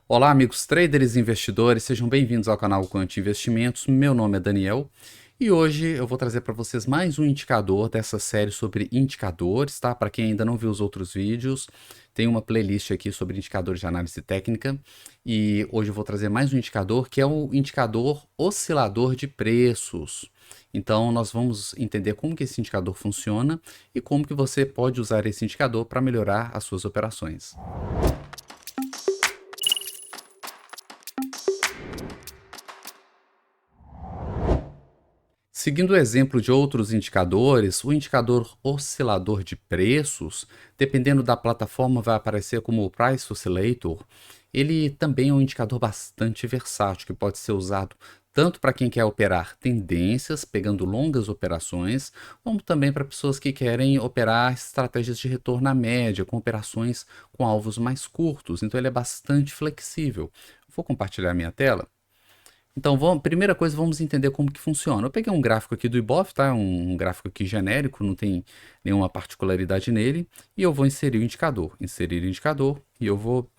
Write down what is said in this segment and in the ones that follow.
Olá, amigos traders e investidores, sejam bem-vindos ao canal Quant Investimentos. Meu nome é Daniel e hoje eu vou trazer para vocês mais um indicador dessa série sobre indicadores, tá? Para quem ainda não viu os outros vídeos, tem uma playlist aqui sobre indicadores de análise técnica e hoje eu vou trazer mais um indicador que é o indicador oscilador de preços. Então nós vamos entender como que esse indicador funciona e como que você pode usar esse indicador para melhorar as suas operações. Seguindo o exemplo de outros indicadores, o indicador oscilador de preços, dependendo da plataforma, vai aparecer como o Price Oscillator. Ele também é um indicador bastante versátil, que pode ser usado tanto para quem quer operar tendências, pegando longas operações, como também para pessoas que querem operar estratégias de retorno à média, com operações com alvos mais curtos. Então ele é bastante flexível. Vou compartilhar minha tela. Então, primeira coisa, vamos entender como que funciona. Eu peguei um gráfico aqui do Ibov, tá? Um gráfico aqui genérico, não tem nenhuma particularidade nele. E eu vou inserir o indicador. Inserir o indicador e eu vou...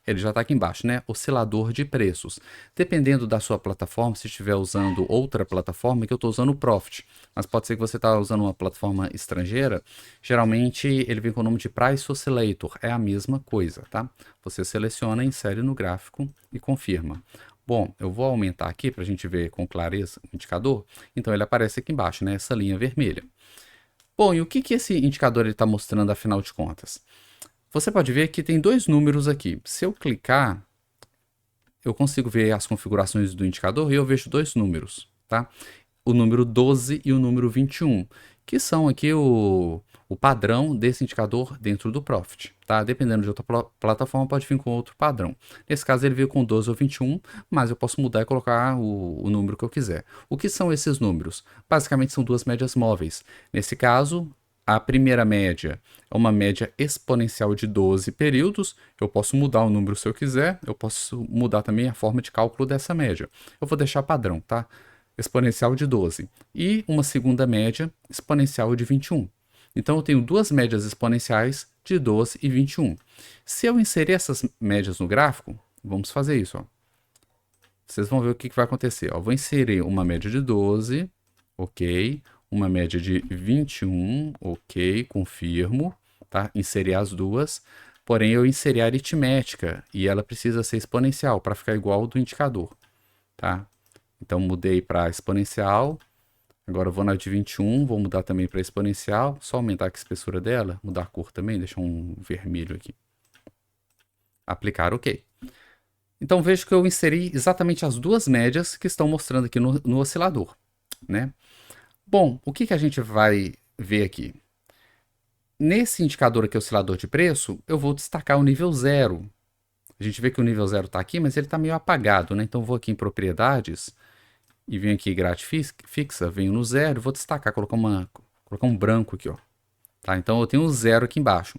Ele já está aqui embaixo, né? Oscilador de preços. Dependendo da sua plataforma, se estiver usando outra plataforma, que eu estou usando o Profit. Mas pode ser que você está usando uma plataforma estrangeira. Geralmente, ele vem com o nome de Price Oscillator. É a mesma coisa, tá? Você seleciona, insere no gráfico e confirma. Bom, eu vou aumentar aqui para a gente ver com clareza o indicador. Então ele aparece aqui embaixo, né? Essa linha vermelha. Bom, e o que esse indicador está mostrando afinal de contas? Você pode ver que tem dois números aqui. Se eu clicar, eu consigo ver as configurações do indicador e eu vejo dois números, tá? O número 12 e o número 21, que são aqui o padrão desse indicador dentro do Profit, tá? Dependendo de outra plataforma, pode vir com outro padrão. Nesse caso, ele veio com 12 ou 21, mas eu posso mudar e colocar o número que eu quiser. O que são esses números? Basicamente, são duas médias móveis. Nesse caso, a primeira média é uma média exponencial de 12 períodos. Eu posso mudar o número se eu quiser. Eu posso mudar também a forma de cálculo dessa média. Eu vou deixar padrão, tá? Exponencial de 12. E uma segunda média exponencial de 21. Então, eu tenho duas médias exponenciais de 12 e 21. Se eu inserir essas médias no gráfico, vamos fazer isso. Ó. Vocês vão ver o que vai acontecer. Ó. Vou inserir uma média de 12, ok. Uma média de 21, ok, confirmo. Tá? Inserir as duas. Porém, eu inseri a aritmética e ela precisa ser exponencial para ficar igual ao do indicador. Tá? Então, mudei para exponencial. Agora eu vou na de 21, vou mudar também para exponencial, só aumentar a espessura dela, mudar a cor também, deixar um vermelho aqui. Aplicar OK. Então vejo que eu inseri exatamente as duas médias que estão mostrando aqui no oscilador, né? Bom, o que a gente vai ver aqui? Nesse indicador aqui, oscilador de preço, eu vou destacar o nível 0. A gente vê que o nível 0 está aqui, mas ele está meio apagado, né? Então vou aqui em propriedades e venho aqui grade fixa, venho no 0, vou destacar, colocar um branco aqui, ó. Tá? Então eu tenho um 0 aqui embaixo.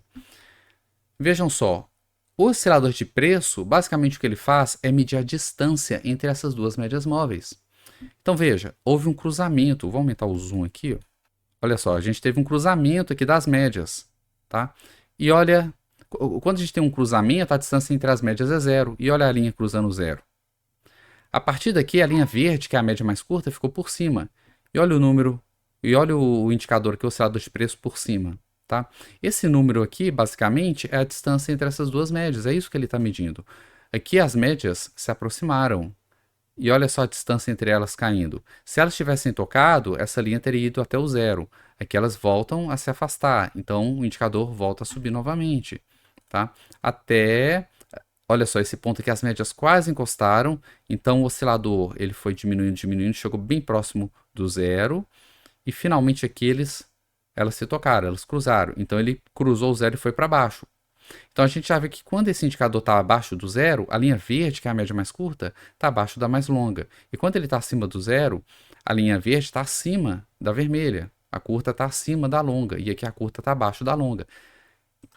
Vejam só, o oscilador de preço, basicamente o que ele faz é medir a distância entre essas duas médias móveis. Então veja, houve um cruzamento, vou aumentar o zoom aqui, ó. Olha só, a gente teve um cruzamento aqui das médias, tá? E olha, quando a gente tem um cruzamento, a distância entre as médias é 0, e olha a linha cruzando 0. A partir daqui, a linha verde, que é a média mais curta, ficou por cima. E olha o número, e olha o indicador aqui, o oscilador de preço por cima. Tá? Esse número aqui, basicamente, é a distância entre essas duas médias. É isso que ele está medindo. Aqui as médias se aproximaram. E olha só a distância entre elas caindo. Se elas tivessem tocado, essa linha teria ido até o 0. Aqui elas voltam a se afastar. Então o indicador volta a subir novamente. Tá? Até... Olha só, esse ponto aqui, as médias quase encostaram, então o oscilador ele foi diminuindo, diminuindo, chegou bem próximo do 0, e finalmente aqui elas se tocaram, elas cruzaram. Então ele cruzou o 0 e foi para baixo. Então a gente já vê que quando esse indicador está abaixo do 0, a linha verde, que é a média mais curta, está abaixo da mais longa. E quando ele está acima do 0, a linha verde está acima da vermelha. A curta está acima da longa, e aqui a curta está abaixo da longa.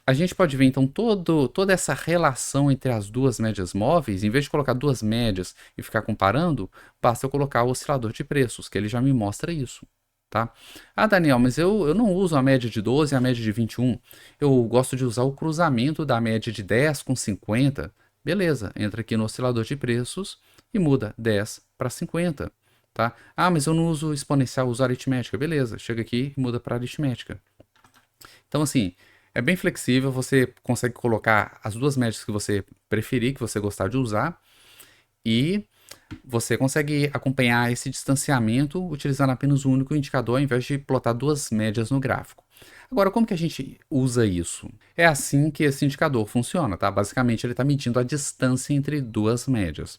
A gente pode ver, então, toda essa relação entre as duas médias móveis, em vez de colocar duas médias e ficar comparando, basta eu colocar o oscilador de preços, que ele já me mostra isso. Tá? Ah, Daniel, mas eu não uso a média de 12 e a média de 21. Eu gosto de usar o cruzamento da média de 10 com 50. Beleza, entra aqui no oscilador de preços e muda 10 para 50. Tá? Ah, mas eu não uso exponencial, uso aritmética. Beleza, chega aqui e muda para aritmética. Então, assim, é bem flexível, você consegue colocar as duas médias que você preferir, que você gostar de usar, e você consegue acompanhar esse distanciamento utilizando apenas um único indicador, ao invés de plotar duas médias no gráfico. Agora, como que a gente usa isso? É assim que esse indicador funciona, tá? Basicamente, ele está medindo a distância entre duas médias.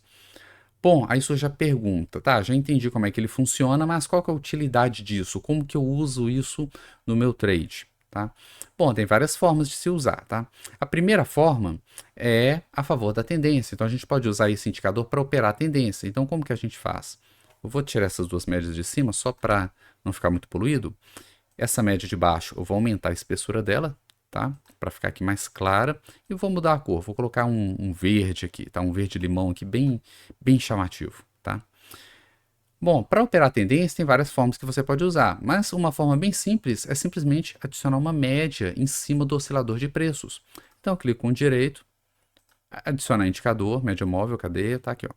Bom, aí surge a pergunta, tá? Já entendi como é que ele funciona, mas qual que é a utilidade disso? Como que eu uso isso no meu trade, tá? Bom, tem várias formas de se usar, tá? A primeira forma é a favor da tendência. Então a gente pode usar esse indicador para operar a tendência. Então como que a gente faz? Eu vou tirar essas duas médias de cima só para não ficar muito poluído. Essa média de baixo, eu vou aumentar a espessura dela, tá? Para ficar aqui mais clara. E vou mudar a cor. Vou colocar um verde aqui, tá? Um verde limão aqui bem chamativo, tá? Bom, para operar a tendência tem várias formas que você pode usar, mas uma forma bem simples é simplesmente adicionar uma média em cima do oscilador de preços. Então eu clico com o direito, adicionar indicador, média móvel, cadê? Tá aqui, ó.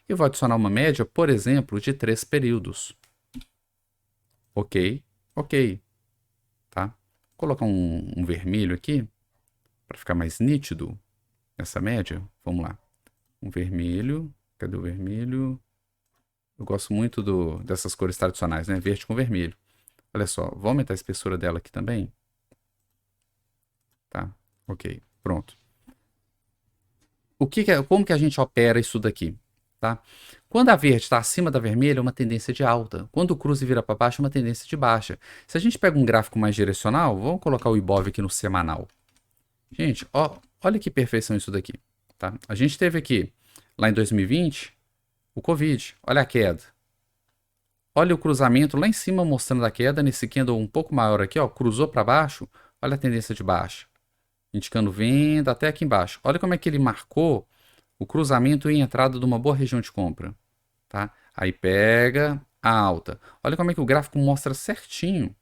Eu vou adicionar uma média, por exemplo, de 3 períodos. Ok, ok, tá? Vou colocar um vermelho aqui, para ficar mais nítido essa média. Vamos lá. Um vermelho, cadê o vermelho? Eu gosto muito dessas cores tradicionais, né? Verde com vermelho. Olha só, vou aumentar a espessura dela aqui também. Tá? Ok, pronto. Como que a gente opera isso daqui? Tá? Quando a verde está acima da vermelha, é uma tendência de alta. Quando o cruze vira para baixo, é uma tendência de baixa. Se a gente pega um gráfico mais direcional, vamos colocar o Ibov aqui no semanal. Gente, ó, olha que perfeição isso daqui. Tá? A gente teve aqui, lá em 2020, o Covid. Olha a queda. Olha o cruzamento lá em cima mostrando a queda, nesse candle um pouco maior aqui, ó, cruzou para baixo, olha a tendência de baixa, indicando venda até aqui embaixo. Olha como é que ele marcou o cruzamento e entrada de uma boa região de compra, tá? Aí pega a alta. Olha como é que o gráfico mostra certinho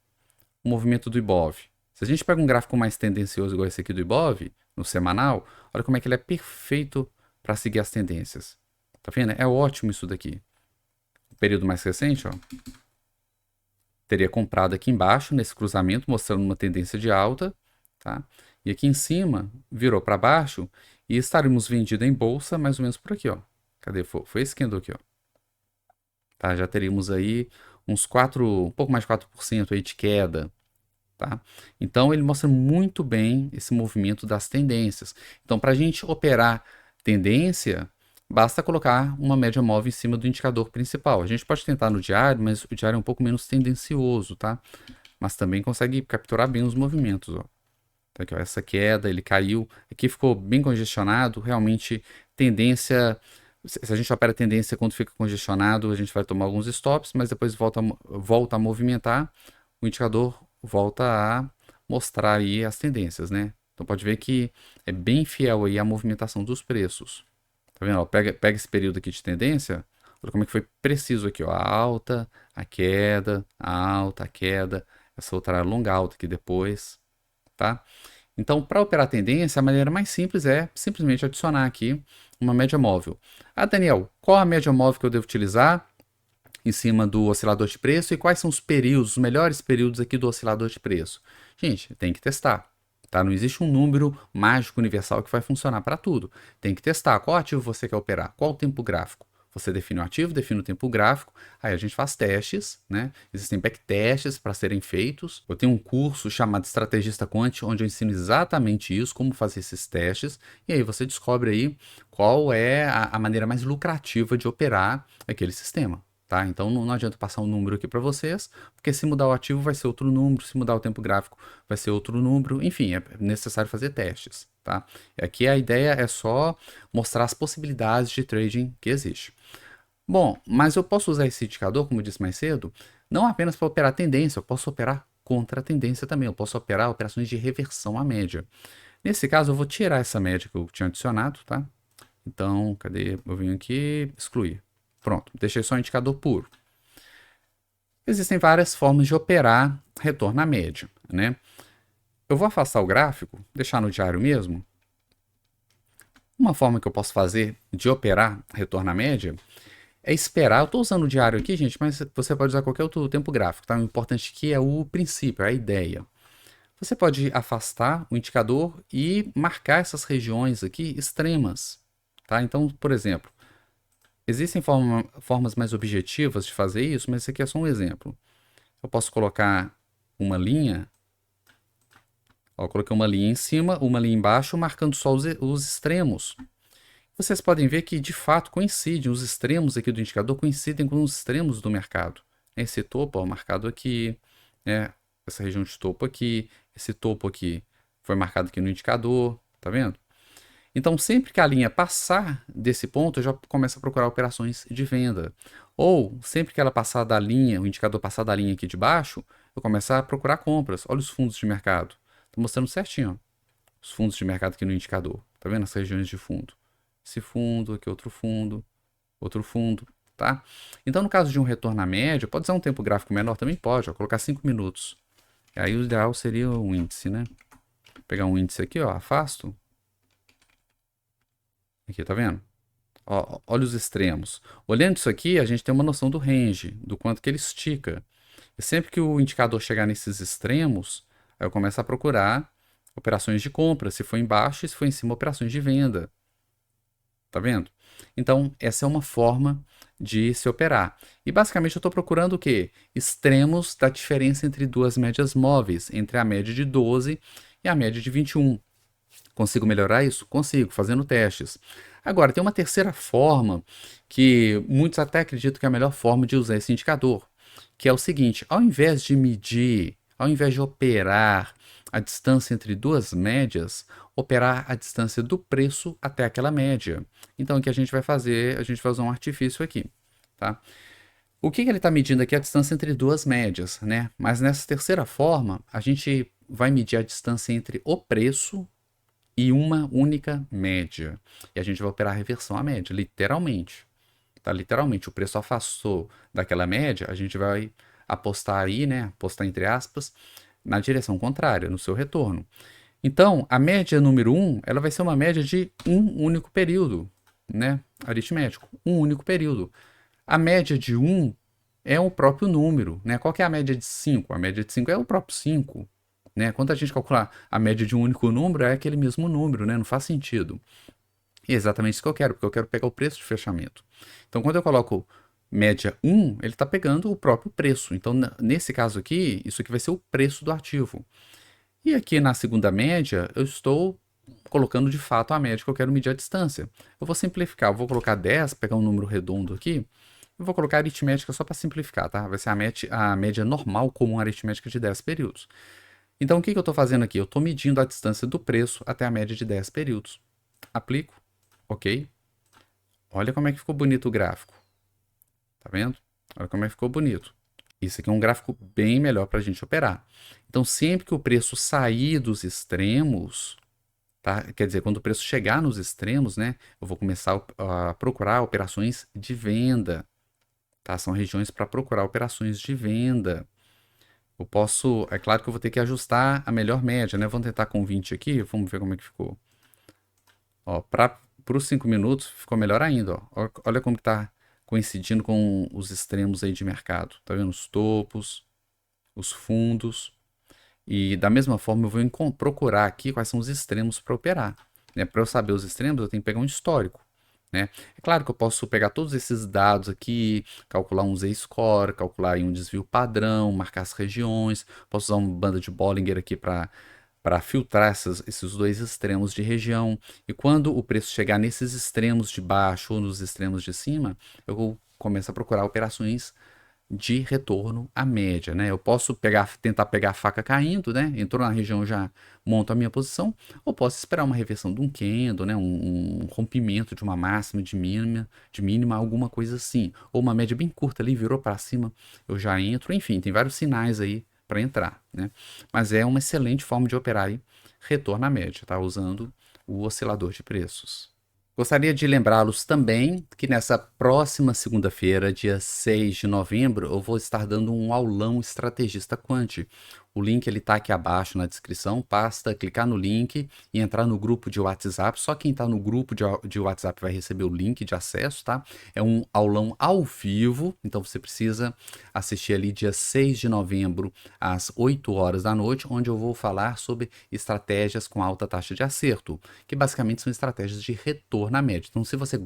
o movimento do Ibov. Se a gente pega um gráfico mais tendencioso igual esse aqui do Ibov, no semanal, olha como é que ele é perfeito para seguir as tendências. Tá vendo? É ótimo isso daqui. O período mais recente, ó, teria comprado aqui embaixo, nesse cruzamento, mostrando uma tendência de alta, tá? E aqui em cima, virou para baixo e estaremos vendidos em bolsa mais ou menos por aqui, ó. Cadê? Foi esse candle aqui, ó. Tá? Já teríamos aí uns 4, um pouco mais de 4% aí de queda, tá? Então ele mostra muito bem esse movimento das tendências. Então para a gente operar tendência, basta colocar uma média móvel em cima do indicador principal. A gente pode tentar no diário, mas o diário é um pouco menos tendencioso, tá? Mas também consegue capturar bem os movimentos, ó. Então aqui, ó, essa queda, ele caiu, aqui ficou bem congestionado, realmente tendência, se a gente opera tendência quando fica congestionado, a gente vai tomar alguns stops, mas depois volta a movimentar, o indicador volta a mostrar aí as tendências, né? Então pode ver que é bem fiel aí à movimentação dos preços. Tá vendo? Ó, pega esse período aqui de tendência, olha como é que foi preciso aqui, ó, a alta, a queda, a alta, a queda, essa outra longa alta aqui depois, tá? Então, para operar tendência, a maneira mais simples é simplesmente adicionar aqui uma média móvel. Ah, Daniel, qual a média móvel que eu devo utilizar em cima do oscilador de preço e quais são os períodos, os melhores períodos aqui do oscilador de preço? Gente, tem que testar. Tá? Não existe um número mágico universal que vai funcionar para tudo. Tem que testar qual ativo você quer operar, qual o tempo gráfico. Você define o ativo, define o tempo gráfico, aí a gente faz testes, né? Existem backtests para serem feitos. Eu tenho um curso chamado Estrategista Quant, onde eu ensino exatamente isso, como fazer esses testes, e aí você descobre aí qual é a maneira mais lucrativa de operar aquele sistema. Tá? Então não adianta passar um número aqui para vocês, porque se mudar o ativo vai ser outro número, se mudar o tempo gráfico vai ser outro número, enfim, é necessário fazer testes. Tá? Aqui a ideia é só mostrar as possibilidades de trading que existe. Bom, mas eu posso usar esse indicador, como eu disse mais cedo, não apenas para operar tendência, eu posso operar contra a tendência também, eu posso operar operações de reversão à média. Nesse caso, eu vou tirar essa média que eu tinha adicionado, tá? Então, cadê? Eu venho aqui, excluir. Pronto, deixei só o indicador puro. Existem várias formas de operar retorno à média, né? Eu vou afastar o gráfico, deixar no diário mesmo. Uma forma que eu posso fazer de operar retorno à média é esperar. Eu estou usando o diário aqui, gente, mas você pode usar qualquer outro tempo gráfico, tá? O importante aqui é o princípio, a ideia. Você pode afastar o indicador e marcar essas regiões aqui extremas, tá? Então, por exemplo, existem formas mais objetivas de fazer isso, mas esse aqui é só um exemplo. Eu posso colocar uma linha, ó, coloquei uma linha em cima, uma linha embaixo, marcando só os extremos. Vocês podem ver que, de fato, coincidem, os extremos aqui do indicador coincidem com os extremos do mercado. Esse topo, ó, marcado aqui, né? Essa região de topo aqui, esse topo aqui foi marcado aqui no indicador, tá vendo? Então, sempre que a linha passar desse ponto, eu já começo a procurar operações de venda. Ou, sempre que ela passar da linha, o indicador passar da linha aqui de baixo, eu começo a procurar compras. Olha os fundos de mercado. Estou mostrando certinho, ó, os fundos de mercado aqui no indicador. Tá vendo as regiões de fundo? Esse fundo, aqui outro fundo, tá? Então, no caso de um retorno à média, pode ser um tempo gráfico menor, também pode, ó, colocar 5 minutos. E aí o ideal seria um índice, né? Vou pegar um índice aqui, ó, afasto. Aqui, tá vendo? Ó, olha os extremos. Olhando isso aqui, a gente tem uma noção do range, do quanto que ele estica. E sempre que o indicador chegar nesses extremos, aí eu começo a procurar operações de compra, se for embaixo e se for em cima, operações de venda. Tá vendo? Então, essa é uma forma de se operar. E basicamente eu estou procurando o quê? Extremos da diferença entre duas médias móveis, entre a média de 12 e a média de 21. Consigo melhorar isso? Consigo, fazendo testes. Agora, tem uma terceira forma que muitos até acreditam que é a melhor forma de usar esse indicador, que é o seguinte: ao invés de medir, ao invés de operar a distância entre duas médias, operar a distância do preço até aquela média. Então, o que a gente vai fazer? A gente vai usar um artifício aqui, tá? O que ele está medindo aqui é a distância entre duas médias, né? Mas nessa terceira forma, a gente vai medir a distância entre o preço e uma única média. E a gente vai operar a reversão à média, literalmente. Tá? Literalmente, o preço afastou daquela média, a gente vai apostar aí, né? Apostar entre aspas, na direção contrária, no seu retorno. Então, a média número 1, ela vai ser uma média de um único período, né? Aritmético, um único período. A média de 1 é o próprio número, né? Qual que é a média de 5? A média de 5 é o próprio 5, né? Quando a gente calcular a média de um único número, é aquele mesmo número, né? Não faz sentido. E é exatamente isso que eu quero, porque eu quero pegar o preço de fechamento. Então, quando eu coloco média 1, ele está pegando o próprio preço. Então, nesse caso aqui, isso aqui vai ser o preço do ativo. E aqui na segunda média, eu estou colocando de fato a média que eu quero medir a distância. Eu vou simplificar, eu vou colocar 10, pegar um número redondo aqui, e vou colocar aritmética só para simplificar, tá? Vai ser a média normal comum aritmética de 10 períodos. Então, o que eu estou fazendo aqui? Eu estou medindo a distância do preço até a média de 10 períodos. Aplico, ok? Olha como é que ficou bonito o gráfico. Tá vendo? Olha como é que ficou bonito. Isso aqui é um gráfico bem melhor para a gente operar. Então, sempre que o preço sair dos extremos, tá? Quer dizer, quando o preço chegar nos extremos, né? Eu vou começar a procurar operações de venda. Tá? São regiões para procurar operações de venda. Eu posso, é claro que eu vou ter que ajustar a melhor média, né? Vamos tentar com 20 aqui, vamos ver como é que ficou. Ó, para os 5 minutos ficou melhor ainda, ó. Olha como está coincidindo com os extremos aí de mercado. Tá vendo os topos, os fundos. E da mesma forma eu vou procurar aqui quais são os extremos para operar, né? Para eu saber os extremos, eu tenho que pegar um histórico, né? É claro que eu posso pegar todos esses dados aqui, calcular um Z-score, calcular aí um desvio padrão, marcar as regiões, posso usar uma banda de Bollinger aqui para filtrar esses dois extremos de região. E quando o preço chegar nesses extremos de baixo ou nos extremos de cima, eu começo a procurar operações de retorno à média, né? Eu posso tentar pegar a faca caindo, né? Entrou na região, eu já monto a minha posição, ou posso esperar uma reversão de um candle, né? Um rompimento de uma máxima, de mínima, alguma coisa assim, ou uma média bem curta ali, virou para cima, eu já entro. Enfim, tem vários sinais aí para entrar, né? Mas é uma excelente forma de operar aí retorno à média, tá? Usando o oscilador de preços. Gostaria de lembrá-los também que nessa próxima segunda-feira, dia 6 de novembro, eu vou estar dando um aulão estrategista quant, O link ele tá aqui abaixo na descrição, basta clicar no link e entrar no grupo de WhatsApp. Só quem está no grupo de WhatsApp vai receber o link de acesso, tá? É um aulão ao vivo, então você precisa assistir ali dia 6 de novembro, às 8 horas da noite, onde eu vou falar sobre estratégias com alta taxa de acerto, que basicamente são estratégias de retorno à média. Então, se você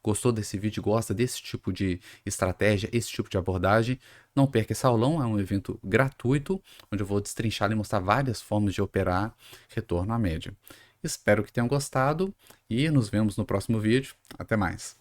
gostou desse vídeo, gosta desse tipo de estratégia, esse tipo de abordagem, não perca esse aulão, é um evento gratuito, onde eu vou destrinchar e mostrar várias formas de operar retorno à média. Espero que tenham gostado e nos vemos no próximo vídeo. Até mais!